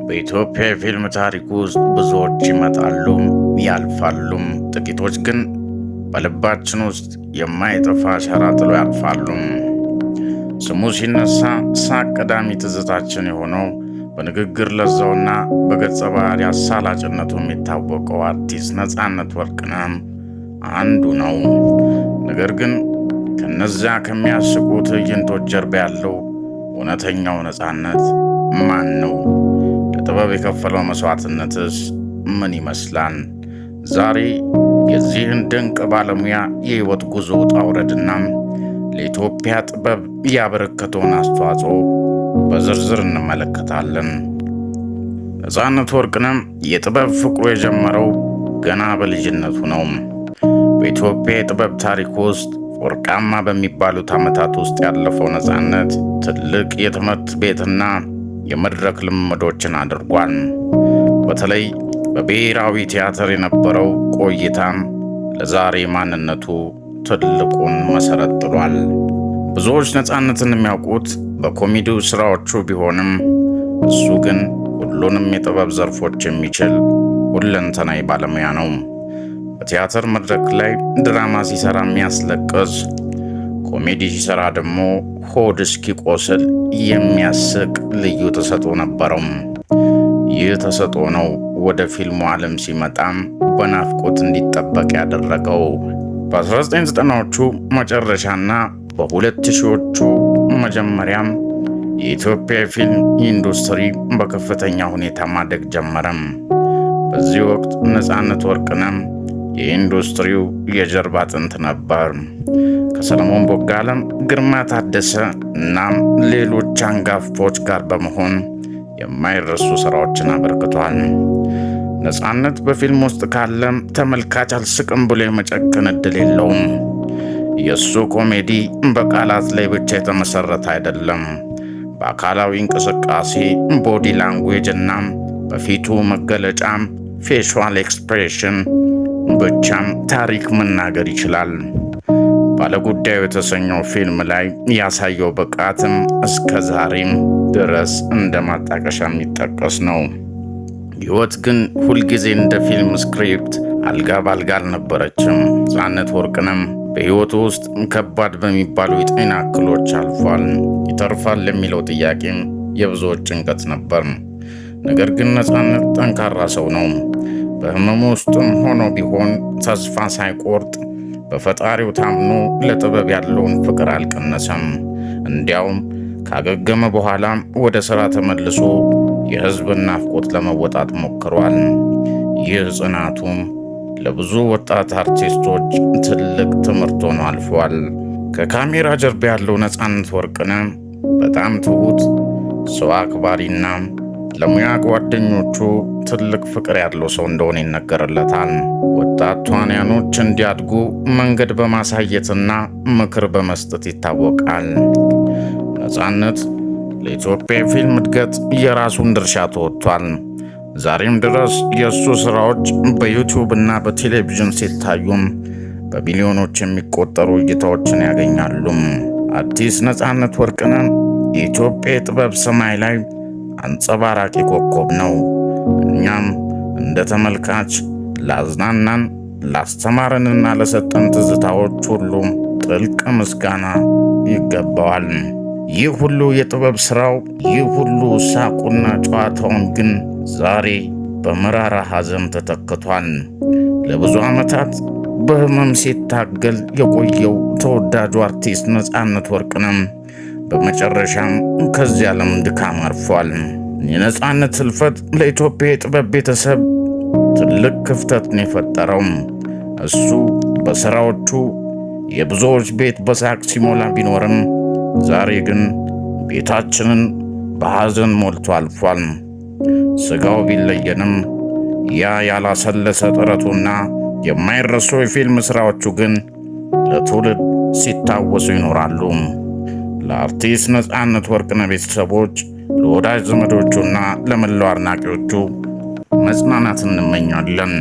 በኢትዮጵያ የፊልም ታሪክ ውስጥ ብዙዎች ይመጣሉ ያልፋሉም፣ ጥቂቶች ግን በልባችን ውስጥ የማይጠፋ አሻራ ጥሎ ያልፋሉ። ስሙ ሲነሳ ሳቅ ቀዳሚ ትዝታችን የሆነው በንግግር ለዛውና በገጸ ባህሪ አሳላጭነቱ የሚታወቀው አርቲስት ነፃነት ወርቅነህ አንዱ ነው። ነገር ግን ከነዚያ ከሚያስቁ ትዕይንቶች ጀርባ ያለው እውነተኛው ነፃነት ማን ነው? ለጥበብ የከፈለው መስዋዕትነትስ ምን ይመስላል? ዛሬ የዚህን ድንቅ ባለሙያ የሕይወት ጉዞ ውጣ ውረድና ለኢትዮጵያ ጥበብ ያበረከተውን አስተዋጽኦ በዝርዝር እንመለከታለን። ነፃነት ወርቅነህ የጥበብ ፍቅሩ የጀመረው ገና በልጅነቱ ነው። በኢትዮጵያ የጥበብ ታሪክ ውስጥ ወርቃማ በሚባሉት ዓመታት ውስጥ ያለፈው ነፃነት ትልቅ የትምህርት ቤትና የመድረክ ልምምዶችን አድርጓል። በተለይ በብሔራዊ ቲያትር የነበረው ቆይታም ለዛሬ ማንነቱ ትልቁን መሠረት ጥሏል። ብዙዎች ነፃነትን የሚያውቁት በኮሜዲው ሥራዎቹ ቢሆንም እሱ ግን ሁሉንም የጥበብ ዘርፎች የሚችል ሁለንተናዊ ባለሙያ ነው። በቲያትር መድረክ ላይ ድራማ ሲሠራ የሚያስለቅስ፣ ኮሜዲ ሲሠራ ደግሞ ሆድ እስኪቆስል የሚያስቅ ልዩ ተሰጥኦ ነበረው። ይህ ተሰጥኦ ነው ወደ ፊልሙ ዓለም ሲመጣም በናፍቆት እንዲጠበቅ ያደረገው። በ1990ዎቹ መጨረሻና በ2000ዎቹ መጀመሪያም የኢትዮጵያ የፊልም ኢንዱስትሪ በከፍተኛ ሁኔታ ማደግ ጀመረም። በዚህ ወቅት ነፃነት ወርቅነህ የኢንዱስትሪው የጀርባ አጥንት ነበር። ከሰለሞን ቦጋለም፣ ግርማ ታደሰ እናም ሌሎች አንጋፎች ጋር በመሆን የማይረሱ ሥራዎችን አበርክቷል። ነፃነት በፊልም ውስጥ ካለም ተመልካች አልስቅም ብሎ የመጨከን ዕድል የለውም። የእሱ ኮሜዲ በቃላት ላይ ብቻ የተመሠረተ አይደለም። በአካላዊ እንቅስቃሴ ቦዲ ላንጉዌጅ እናም በፊቱ መገለጫም ፌሻል ኤክስፕሬሽን ብቻም ታሪክ መናገር ይችላል። ባለጉዳዩ የተሰኘው ፊልም ላይ ያሳየው ብቃትም እስከ ዛሬም ድረስ እንደ ማጣቀሻ የሚጠቀስ ነው። ሕይወት ግን ሁልጊዜ እንደ ፊልም ስክሪፕት አልጋ ባልጋ አልነበረችም። ነፃነት ወርቅነህ በሕይወቱ ውስጥ ከባድ በሚባሉ የጤና እክሎች አልፏል። ይተርፋል የሚለው ጥያቄም የብዙዎች ጭንቀት ነበር። ነገር ግን ነፃነት ጠንካራ ሰው ነው። በሕመሙ ውስጥም ሆኖ ቢሆን ተስፋ ሳይቆርጥ በፈጣሪው ታምኖ ለጥበብ ያለውን ፍቅር አልቀነሰም። እንዲያውም ካገገመ በኋላ ወደ ሥራ ተመልሶ የሕዝብን ናፍቆት ለመወጣት ሞክሯል። ይህ ጽናቱም ለብዙ ወጣት አርቲስቶች ትልቅ ትምህርት ሆኖ አልፏል። ከካሜራ ጀርባ ያለው ነፃነት ወርቅነህ በጣም ትሁት፣ ሰው አክባሪና ለሙያ ጓደኞቹ ትልቅ ፍቅር ያለው ሰው እንደሆነ ይነገርለታል። ወጣት ተዋንያኖች እንዲያድጉ መንገድ በማሳየትና ምክር በመስጠት ይታወቃል። ነፃነት ለኢትዮጵያ የፊልም እድገት የራሱን ድርሻ ተወጥቷል። ዛሬም ድረስ የእሱ ሥራዎች በዩቲዩብ እና በቴሌቪዥን ሲታዩም በሚሊዮኖች የሚቆጠሩ እይታዎችን ያገኛሉ። አርቲስት ነፃነት ወርቅነህ የኢትዮጵያ የጥበብ ሰማይ ላይ አንጸባራቂ ኮከብ ነው። እኛም እንደ ተመልካች ላዝናናን፣ ላስተማረንና ለሰጠን ትዝታዎች ሁሉ ጥልቅ ምስጋና ይገባዋል። ይህ ሁሉ የጥበብ ሥራው፣ ይህ ሁሉ ሳቁና ጨዋታውን ግን ዛሬ በመራራ ሐዘን ተተክቷል። ለብዙ ዓመታት በሕመም ሲታገል የቆየው ተወዳጁ አርቲስት ነፃነት ወርቅነህ በመጨረሻም ከዚህ ዓለም ድካም አርፏል። የነፃነት ሕልፈት ለኢትዮጵያ የጥበብ ቤተሰብ ትልቅ ክፍተትን የፈጠረው፣ እሱ በሥራዎቹ የብዙዎች ቤት በሳቅ ሲሞላ ቢኖርም ዛሬ ግን ቤታችንን በሐዘን ሞልቶ አልፏል። ሥጋው ቢለየንም ያ ያላሰለሰ ጥረቱና የማይረሱ የፊልም ሥራዎቹ ግን ለትውልድ ሲታወሱ ይኖራሉ። ለአርቲስት ነፃነት ወርቅነህ ቤተሰቦች፣ ለወዳጅ ዘመዶቹና ለመላው አድናቂዎቹ መጽናናት እንመኛለን።